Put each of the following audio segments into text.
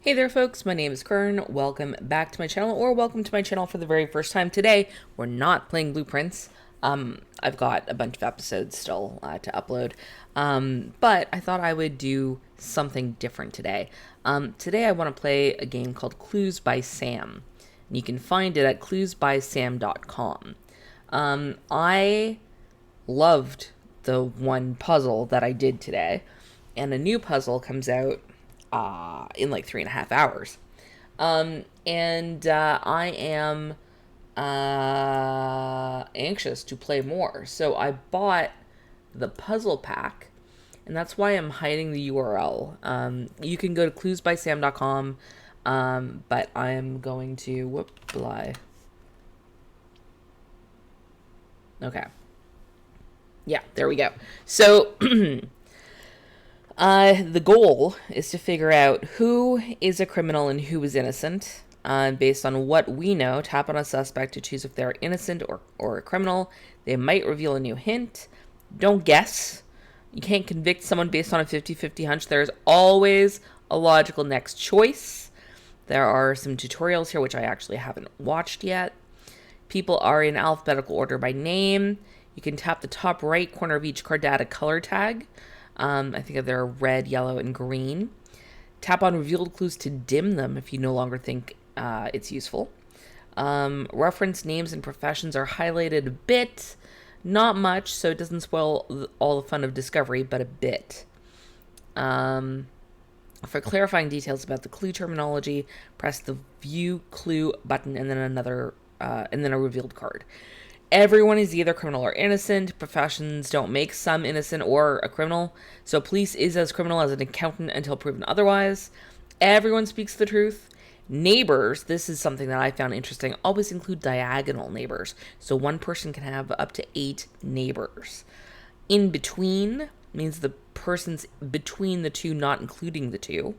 Hey there folks, my name is Kurn. Welcome back to my channel, or welcome to my channel for the very first time. Today, we're not playing Blueprints. I've got a bunch of episodes still to upload, but I thought I would do something different today. Today I want to play a game called Clues by Sam, and you can find it at cluesbysam.com. I loved the one puzzle that I did today, and a new puzzle comes out in like 3.5 hours. I am anxious to play more. So I bought the puzzle pack, and that's why I'm hiding the URL. You can go to cluesbysam.com, but I am going to, okay. Yeah, there we go. So the goal is to figure out who is a criminal and who is innocent. Based on what we know, tap on a suspect to choose if they're innocent or a criminal. They might reveal a new hint. Don't guess. You can't convict someone based on a 50-50 hunch. There's always a logical next choice. There are some tutorials here, which I actually haven't watched yet. People are in alphabetical order by name. You can tap the top right corner of each card to add a color tag. I think they're red, yellow, and green. Tap on revealed clues to dim them if you no longer think it's useful. Reference names and professions are highlighted a bit. Not much, so it doesn't spoil all the fun of discovery, but a bit. For clarifying details about the clue terminology, press the View Clue button and then a revealed card. Everyone is either criminal or innocent. Professions don't make some innocent or a criminal. So police is as criminal as an accountant until proven otherwise. Everyone speaks the truth. Neighbors, this is something that I found interesting, always include diagonal neighbors. So one person can have up to 8 neighbors. In between means the person's between the two, not including the two.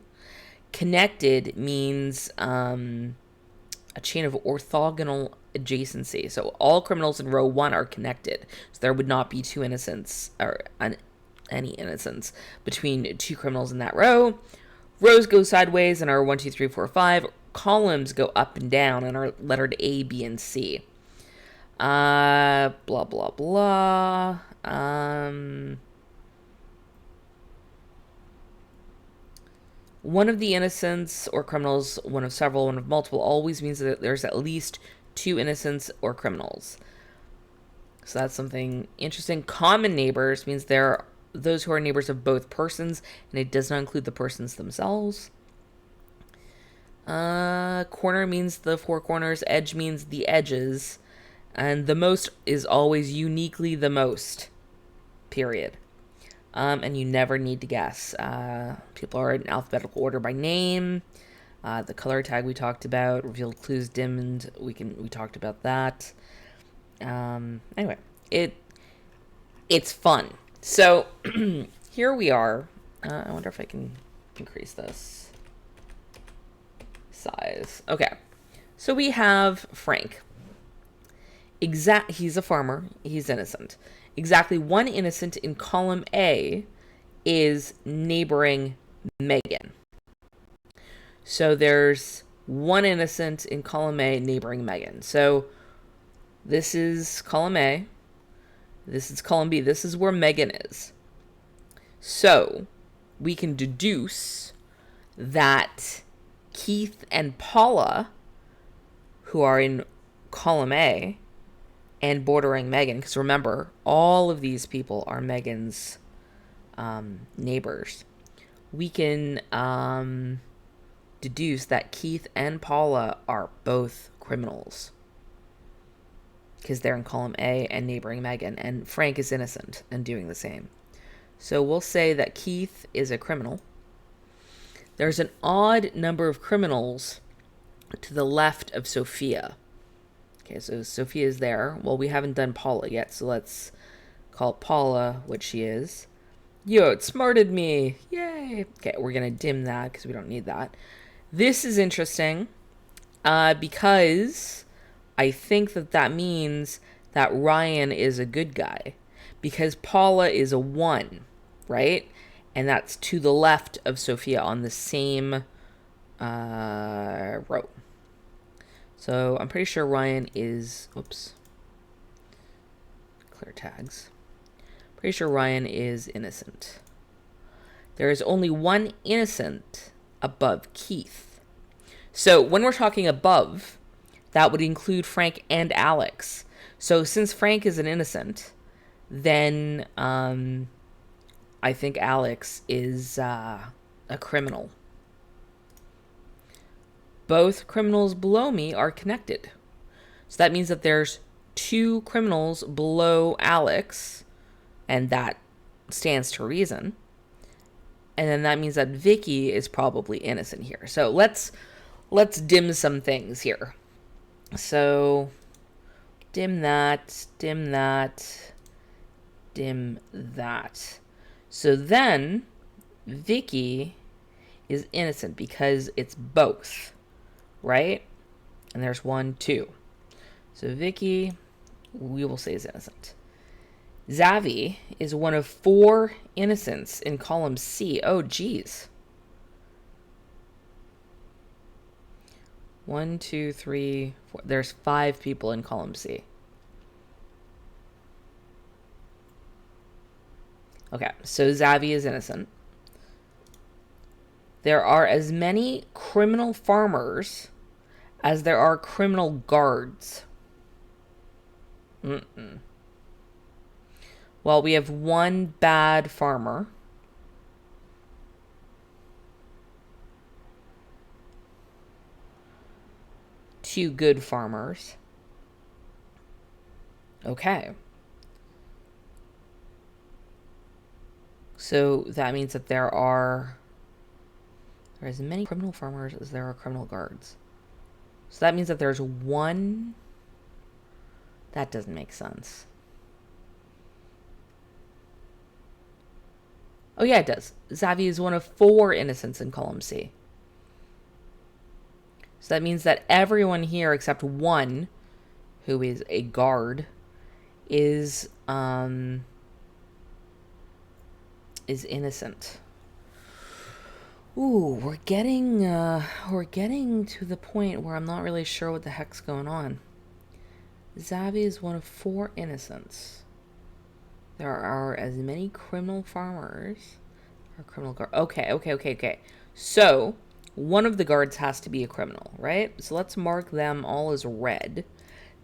Connected means a chain of orthogonal adjacency. So all criminals in row 1 are connected. So there would not be two innocents or any innocence between two criminals in that row. Rows go sideways and are 1, 2, 3, 4, 5. Columns go up and down and are lettered A, B, and C. Blah, blah, blah. One of the innocents or criminals, one of several, one of multiple, always means that there's at least 2 innocents or criminals. So that's something interesting. Common neighbors means there are those who are neighbors of both persons, and it does not include the persons themselves. Corner means the 4 corners. Edge means the edges. And the most is always uniquely the most. Period. And you never need to guess. People are in alphabetical order by name. The color tag we talked about. Revealed clues dimmed. We talked about that. Anyway, it's fun. So here we are. I wonder if I can increase this size. Okay. So we have Frank. He's a farmer. He's innocent. Exactly 1 innocent in column A is neighboring Megan. So there's 1 innocent in column A neighboring Megan. So this is column A. This is column B. This is where Megan is. So we can deduce that Keith and Paula, who are in column A and bordering Megan, because remember, all of these people are Megan's neighbors. We can deduce that Keith and Paula are both criminals because they're in column A and neighboring Megan, and Frank is innocent and doing the same. So we'll say that Keith is a criminal. There's an odd number of criminals to the left of Sophia. Okay, so Sophia is there. Well, we haven't done Paula yet, so let's call Paula what she is. Yo, it smarted me. Yay. Okay, we're going to dim that because we don't need that. This is interesting because I think that means that Ryan is a good guy because Paula is a 1, right? And that's to the left of Sophia on the same row. So I'm pretty sure Ryan is, oops, clear tags. Pretty sure Ryan is innocent. There is only one innocent above Keith. So when we're talking above, that would include Frank and Alex. So since Frank is an innocent, then I think Alex is a criminal. Both criminals below me are connected. So that means that there's 2 criminals below Alex, and that stands to reason. And then that means that Vicky is probably innocent here. So let's dim some things here. So dim that, dim that, dim that. So then Vicky is innocent because it's both, right? And there's 1, 2. So Vicky, we will say is innocent. Xavi is one of 4 innocents in column C. Oh, geez. 1, 2, 3, 4. There's 5 people in column C. Okay, so Xavi is innocent. There are as many criminal farmers as there are criminal guards. Well, we have 1 bad farmer. Two good farmers. Okay. So that means that there are as many criminal farmers as there are criminal guards. So that means that there's 1. That doesn't make sense. Oh yeah, it does. Xavi is one of 4 innocents in column C. So that means that everyone here except 1, who is a guard, is innocent. Ooh, we're getting to the point where I'm not really sure what the heck's going on. Xavi is one of 4 innocents. There are as many criminal farmers or criminal guards. Okay. So, one of the guards has to be a criminal, right? So let's mark them all as red.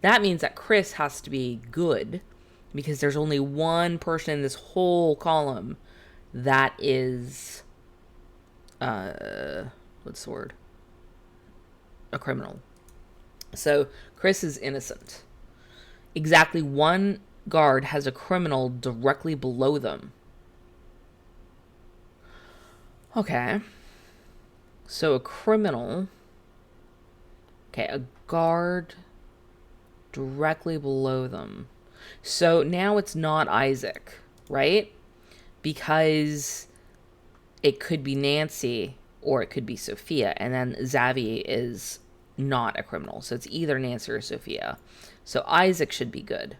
That means that Chris has to be good because there's only 1 person in this whole column that is what's the word? A criminal. So Chris is innocent. Exactly 1 guard has a criminal directly below them. Okay. So a criminal. Okay, a guard directly below them. So now it's not Isaac, right? Because it could be Nancy or it could be Sophia. And then Xavi is not a criminal. So it's either Nancy or Sophia. So Isaac should be good.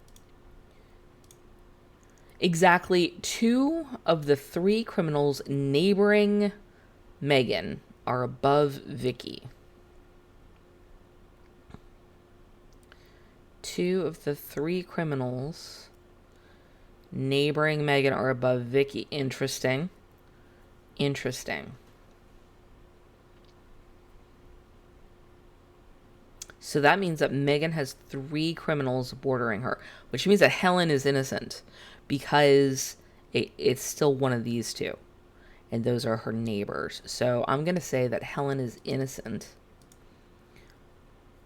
Exactly 2 of the 3 criminals neighboring Megan are above Vicky. 2 of the 3 criminals neighboring Megan are above Vicky. Interesting. So that means that Megan has 3 criminals bordering her, which means that Helen is innocent because it's still one of these 2. And those are her neighbors. So I'm going to say that Helen is innocent.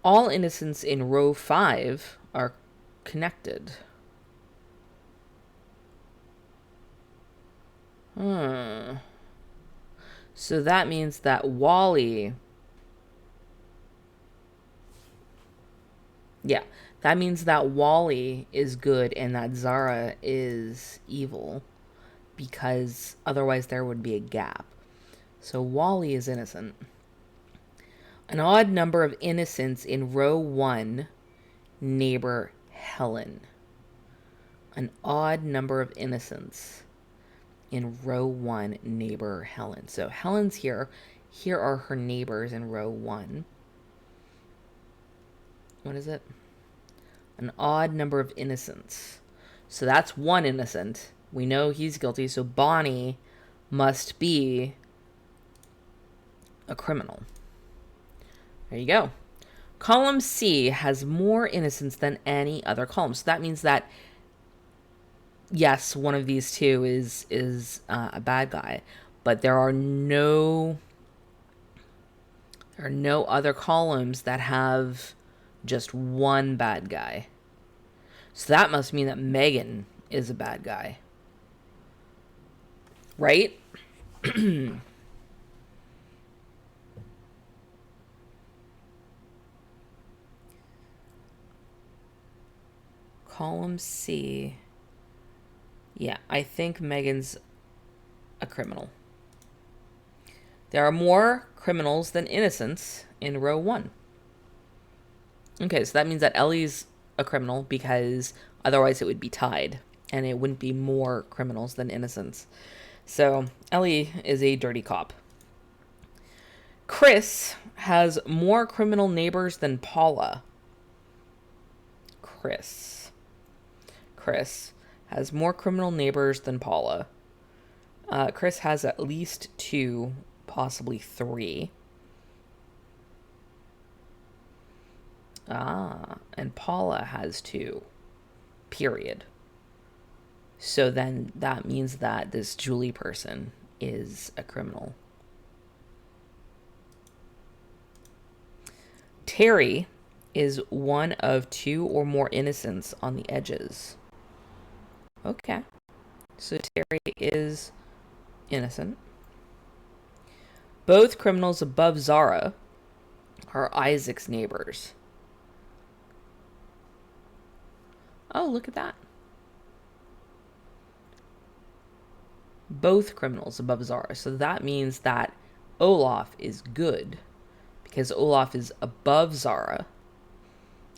All innocents in row 5 are connected. So that means that Wally... Yeah, that means that Wally is good and that Zara is evil, because otherwise there would be a gap. So Wally is innocent. An odd number of innocents in row 1 neighbor Helen. An odd number of innocents in row 1 neighbor Helen. So Helen's here. Here are her neighbors in row 1. What is it? An odd number of innocents. So that's 1 innocent. We know he's guilty, so Bonnie must be a criminal. There you go. Column C has more innocents than any other column. So that means that, yes, one of these two is a bad guy, but there are no other columns that have just one bad guy. So that must mean that Megan is a bad guy. Right? Column C. Yeah, I think Megan's a criminal. There are more criminals than innocents in row 1. Okay, so that means that Ellie's a criminal because otherwise it would be tied and it wouldn't be more criminals than innocents. So Ellie is a dirty cop. Chris has more criminal neighbors than Paula. Chris has more criminal neighbors than Paula. Chris has at least 2, possibly 3. And Paula has 2. Period. So then that means that this Julie person is a criminal. Terry is one of 2 or more innocents on the edges. Okay. So Terry is innocent. Both criminals above Zara are Isaac's neighbors. Oh, look at that. Both criminals above Zara. So that means that Olaf is good because Olaf is above Zara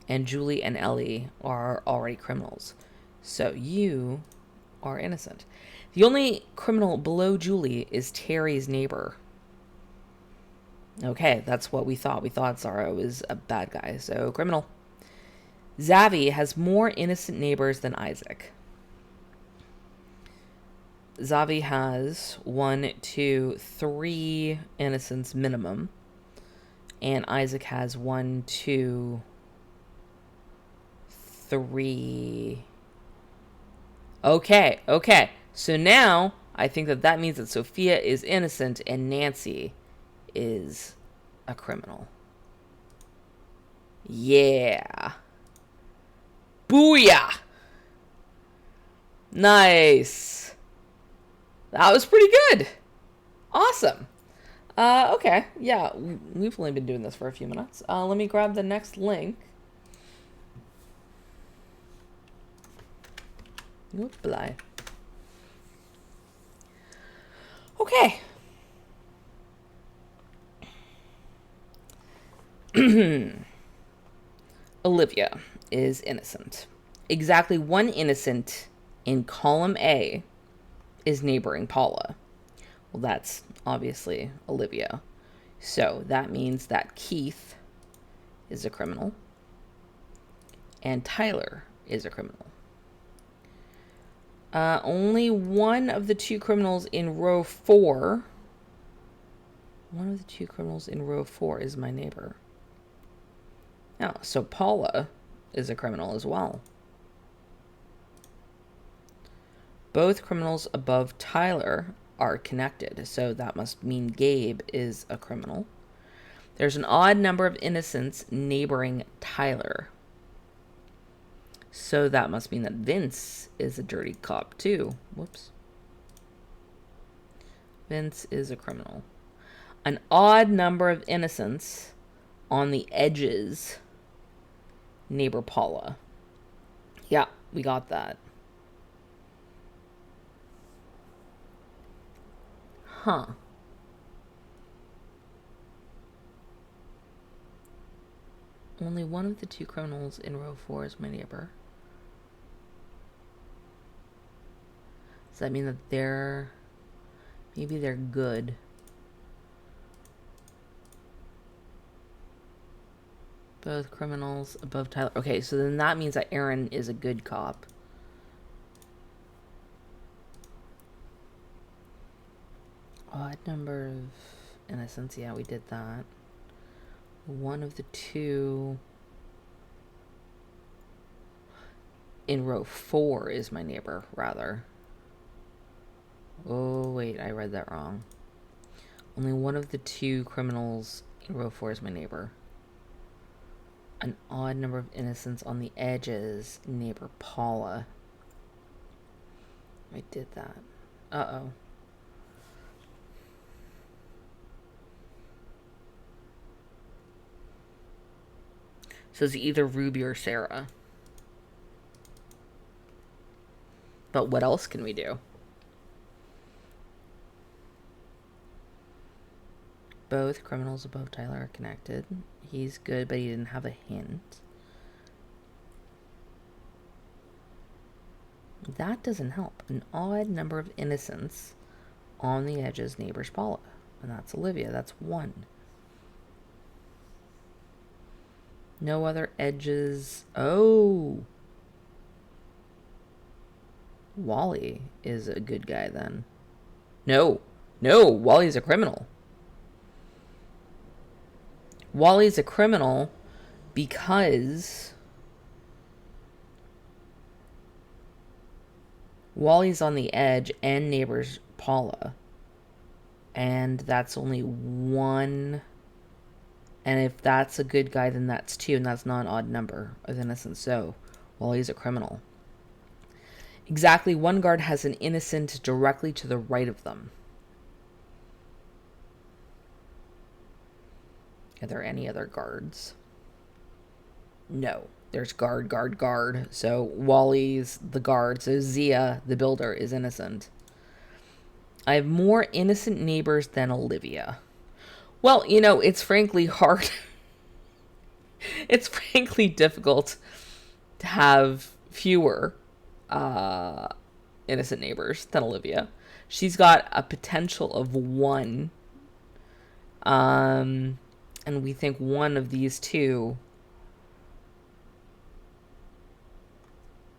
and Julie and Ellie are already criminals. So you are innocent. The only criminal below Julie is Terry's neighbor. Okay, that's what we thought. We thought Zara was a bad guy, so criminal. Zavi has more innocent neighbors than Isaac. Zavi has 1, 2, 3 innocents minimum. And Isaac has 1, 2, 3. Okay. So now I think that means that Sophia is innocent and Nancy is a criminal. Yeah. Booyah! Nice. That was pretty good. Awesome. Okay. Yeah, we've only been doing this for a few minutes. Let me grab the next link. Oopsie. Okay. Olivia is innocent. Exactly 1 innocent in column A is neighboring Paula. Well, that's obviously Olivia. So that means that Keith is a criminal and Tyler is a criminal. Only one of the 2 criminals in row 4. One of the 2 criminals in row 4 is my neighbor. Oh, so Paula is a criminal as well. Both criminals above Tyler are connected, so that must mean Gabe is a criminal. There's an odd number of innocents neighboring Tyler. So that must mean that Vince is a dirty cop too. Whoops. Vince is a criminal. An odd number of innocents on the edges neighbor Paula. Yeah, we got that. Huh. Only one of the 2 criminals in row 4 is my neighbor. Does that mean that maybe they're good? Both criminals above Tyler. Okay, so then that means that Aaron is a good cop. Odd number of innocents. Yeah, we did that. One of the two in row 4 is my neighbor, rather. Oh, wait, I read that wrong. Only one of the two criminals in row 4 is my neighbor. An odd number of innocents on the edges, neighbor Paula. I did that. Uh-oh. So it's either Ruby or Sarah. But what else can we do? Both criminals above Tyler are connected. He's good, but he didn't have a hint. That doesn't help. An odd number of innocents on the edges, neighbors Paula. And that's Olivia. That's 1. No other edges. Oh. Wally is a good guy then. No. No, Wally's a criminal. Wally's a criminal because Wally's on the edge and neighbors Paula. And that's only 1. And if that's a good guy, then that's 2. And that's not an odd number of innocents. So Wally's a criminal. Exactly 1 guard has an innocent directly to the right of them. Are there any other guards? No. There's guard, guard, guard. So Wally's the guard. So Zia, the builder, is innocent. I have more innocent neighbors than Olivia. Well, you know, it's frankly hard. It's frankly difficult to have fewer innocent neighbors than Olivia. She's got a potential of 1. And we think one of these two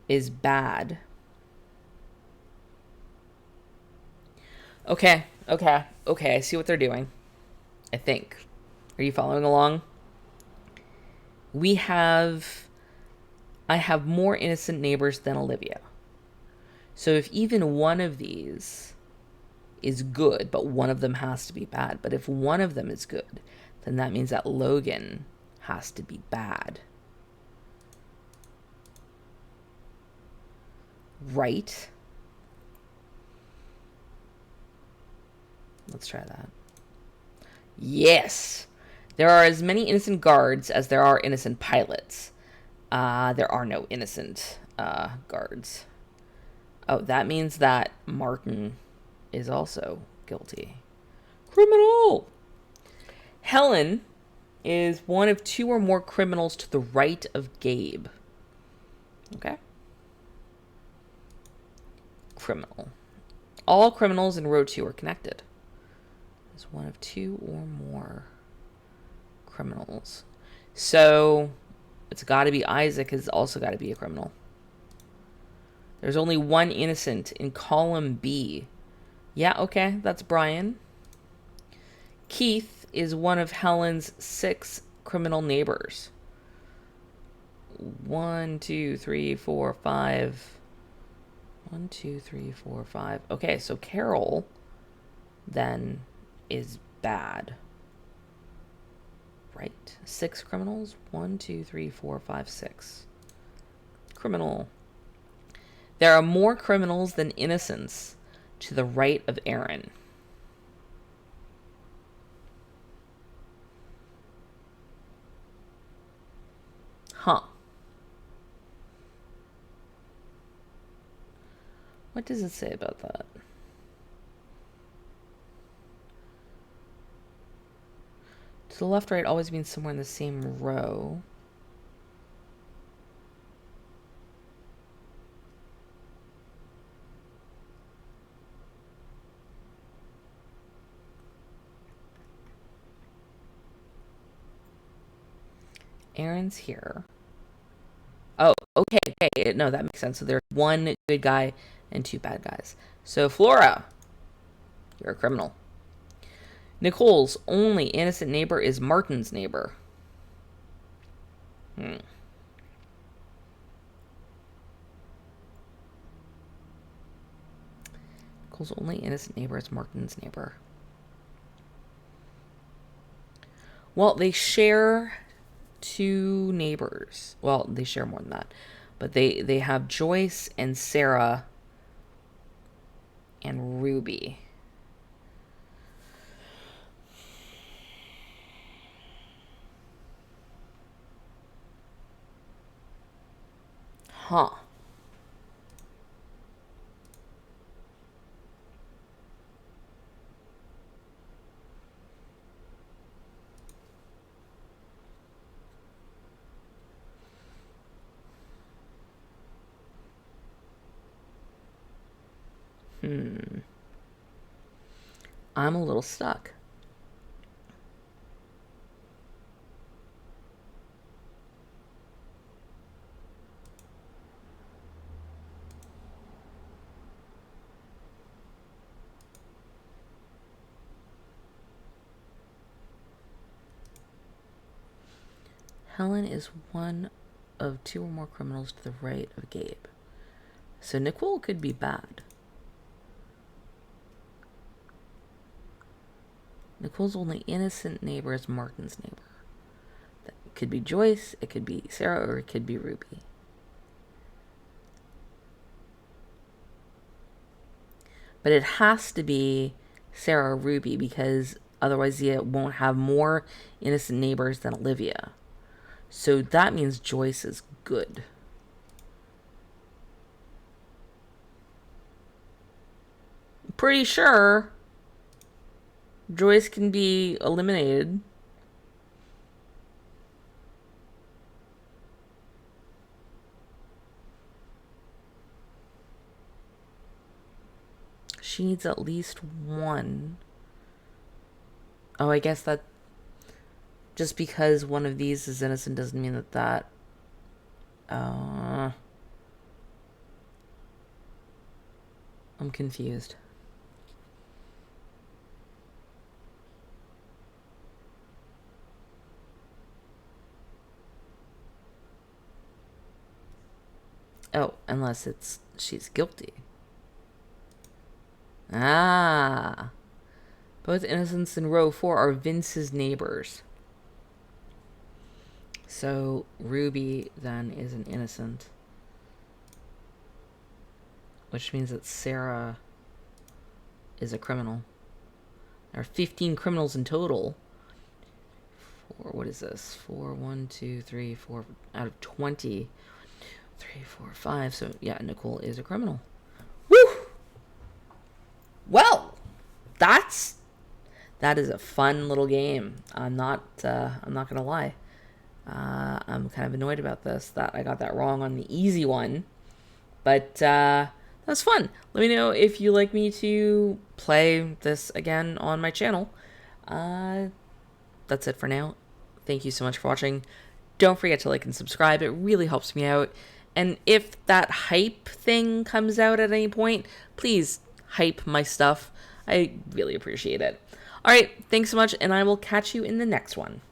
is bad. Okay. I see what they're doing. I think. Are you following along? I have more innocent neighbors than Olivia. So if even one of these is good, but one of them has to be bad. But if one of them is good, then that means that Logan has to be bad. Right? Let's try that. Yes! There are as many innocent guards as there are innocent pilots. There are no innocent guards. Oh, that means that Martin is also guilty. Criminal! Helen is one of 2 or more criminals to the right of Gabe. Okay. Criminal. All criminals in row 2 are connected. There's one of 2 or more criminals. So it's got to be Isaac has also got to be a criminal. There's only 1 innocent in column B. Yeah, okay, that's Brian. Keith is one of Helen's 6 criminal neighbors. 1, 2, 3, 4, 5. 1, 2, 3, 4, 5. Okay, so Carol then is bad. Right. 6 criminals. 1, 2, 3, 4, 5, 6. Criminal. There are more criminals than innocents to the right of Aaron. Huh. What does it say about that? To the left, right always means somewhere in the same row. Aaron's here. Oh, okay, okay. No, that makes sense. So there's one good guy and two bad guys. So Flora, you're a criminal. Nicole's only innocent neighbor is Martin's neighbor. Nicole's only innocent neighbor is Martin's neighbor. Well, they share two neighbors. Well, they share more than that. But they have Joyce and Sarah and Ruby. Huh. I'm a little stuck. Helen is one of two or more criminals to the right of Gabe. So Nicole could be bad. Nicole's only innocent neighbor is Martin's neighbor. That could be Joyce, it could be Sarah, or it could be Ruby. But it has to be Sarah or Ruby because otherwise you won't have more innocent neighbors than Olivia. So that means Joyce is good. I'm pretty sure Joyce can be eliminated. She needs at least one. Oh, I guess that just because one of these is innocent doesn't mean that I'm confused. Oh, unless she's guilty. Ah. Both innocents in row 4 are Vince's neighbors. So Ruby then is an innocent. Which means that Sarah is a criminal. There are 15 criminals in total. What is this? 4, 1, 2, 3, 4 out of 20. 3, 4, 5. So yeah, Nicole is a criminal. Woo! Well, that is a fun little game. I'm not gonna lie. I'm kind of annoyed about this, that I got that wrong on the easy one. But that was fun. Let me know if you like me to play this again on my channel. That's it for now. Thank you so much for watching. Don't forget to like and subscribe. It really helps me out. And if that hype thing comes out at any point, please hype my stuff. I really appreciate it. All right, thanks so much, and I will catch you in the next one.